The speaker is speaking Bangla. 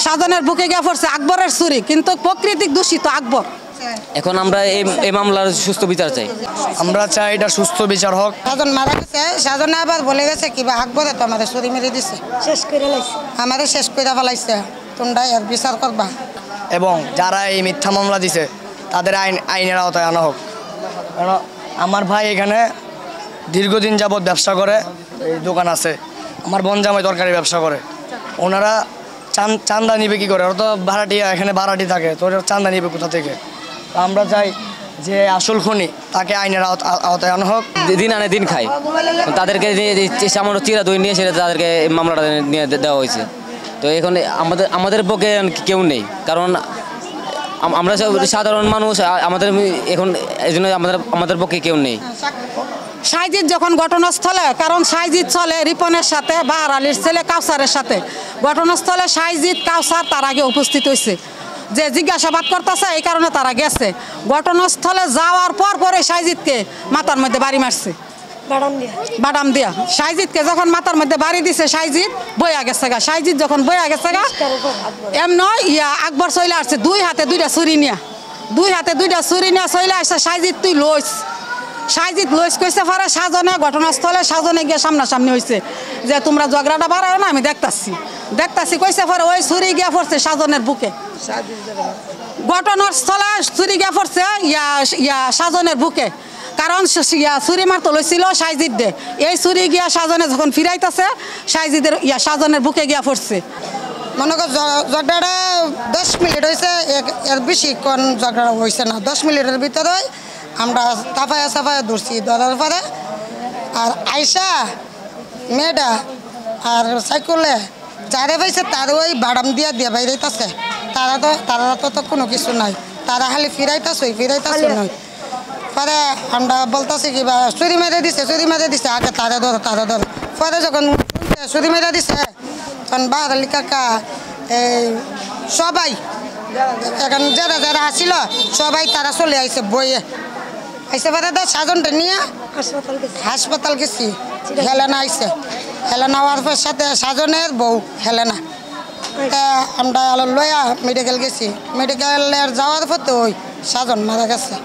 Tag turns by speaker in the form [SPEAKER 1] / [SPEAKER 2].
[SPEAKER 1] সাজনের বুকে গিয়ে পড়ছে আকবরের ছুরি, কিন্তু প্রকৃতিক দূষিত আকবর।
[SPEAKER 2] এখন আমরা এই মামলার সুস্থ বিচার চাই।
[SPEAKER 3] আমরা চাই এটা সুস্থ বিচার হোক।
[SPEAKER 1] সাজন মারা গেছে, সাজনে আবার বলে গেছে কিবা আকবরে তো আমাদের ছুরি মেরে দিছে, শেষ করে লাইছে, আমাদের শেষ করে ফেলাইছে। তোমরা এর বিচার করবা
[SPEAKER 3] এবং যারা এই মিথ্যা মামলা দিছে তাদের আইনের আওতায় আনা হোক। কারণ আমার ভাই এখানে দীর্ঘদিন যাবৎ ব্যবসা করে, এই দোকান আছে। আমার বোন জামাই তরকারি ব্যবসা করে। ওনারা চান্দা নিবে কি করে? ওরা তো ভাড়াটিয়া, এখানে ভাড়াটি থাকে, তো ওরা চান্দা নিবে কোথা থেকে? তো আমরা চাই যে আসল খুনি তাকে আইনের আওতায় আনা হোক।
[SPEAKER 2] দিন আনে দিন খায়, তাদেরকে সামান্য চিরা দই নিয়ে সেটা তাদেরকে মামলাটা নিয়ে দেওয়া হয়েছে। তো এখন আমাদের পক্ষে কেউ নেই, কারণ আমরা সাধারণ মানুষ, আমাদের এখন এই জন্য আমাদের পক্ষে কেউ নেই।
[SPEAKER 1] সাইজিৎ যখন ঘটনাস্থলে, কারণ সাইজিৎ চলে রিপনের সাথে বাহার আলীর ছেলে কাউসারের সাথে, ঘটনাস্থলে সাইজিৎ কাউসার তার আগে উপস্থিত হয়েছে, যে জিজ্ঞাসাবাদ করতেছে, এই কারণে তারা গেছে। ঘটনাস্থলে যাওয়ার পরে সাইজিৎকে মাথার মধ্যে বাড়ি মারছে, বাদাম দিয়া। সাইজিৎকে যখন মাথার মধ্যে বাড়ি দিছে, সাইজিৎ বইয়া গেছে গা। সাইজিৎ যখন বইয়া গেছে গা, নয় আকবর চলে আসছে দুই হাতে দুইটা ছুরি নিয়ে চলে আসছে। সাইজিৎ তুই লইস, সাইজিৎ লইস কইছে পারে সাজনে, ঘটনাস্থলে সাজনে গিয়ে সামনাসামনি হয়েছে যে তোমরা ঝগড়াটা বাড়ায় না, আমি দেখতাছি কইছে পারে ওই ছুরি গিয়া পড়ছে সাজনের বুকে। ঘটনাস্থলে ছুরি গিয়া পড়ছে সাজনের বুকে, কারণ ছুরি মারতে লইছিল সাইজিৎ দে। এই ছুরি গিয়া সাজনে যখন ফিরাইতেছে, সাইজিদের সাজনের বুকে গিয়া পড়ছে। মনে কর ঝগড়াটা 10 মিনিট হয়েছে, এর বেশি কোন ঝগড়া হয়েছে না। 10 মিনিটের ভিতরে আমরা সাফায়া ধরছি, ধরার পরে আর আয়সা মেয়েটা আর সাইকেলে যারে পাইছে তার ওই বাদাম দিয়ে বাইরেছে। তারা তো কোনো কিছু নাই, তারা খালি ফিরাইতেছে নয়। পরে আমরা বলতেছি কিবা চুরি মেরে দিছে আগে তারা ধরো। পরে যখন চুরি মেরে দিছে, তখন বাহার আলী কাকা এই সবাই এখন যারা আসিল সবাই তারা চলে আইছে বইয়ে আইসে। পরে সাজনটা নিয়ে হাসপাতাল গেছি। হেলেনা আইসে, হেলেনা হওয়ার পর সাথে সাজনের বউ হেলেনা, আমরা লয়া মেডিকেল গেছি। মেডিকেলের যাওয়ার পথে ওই সাজন মারা গেছে।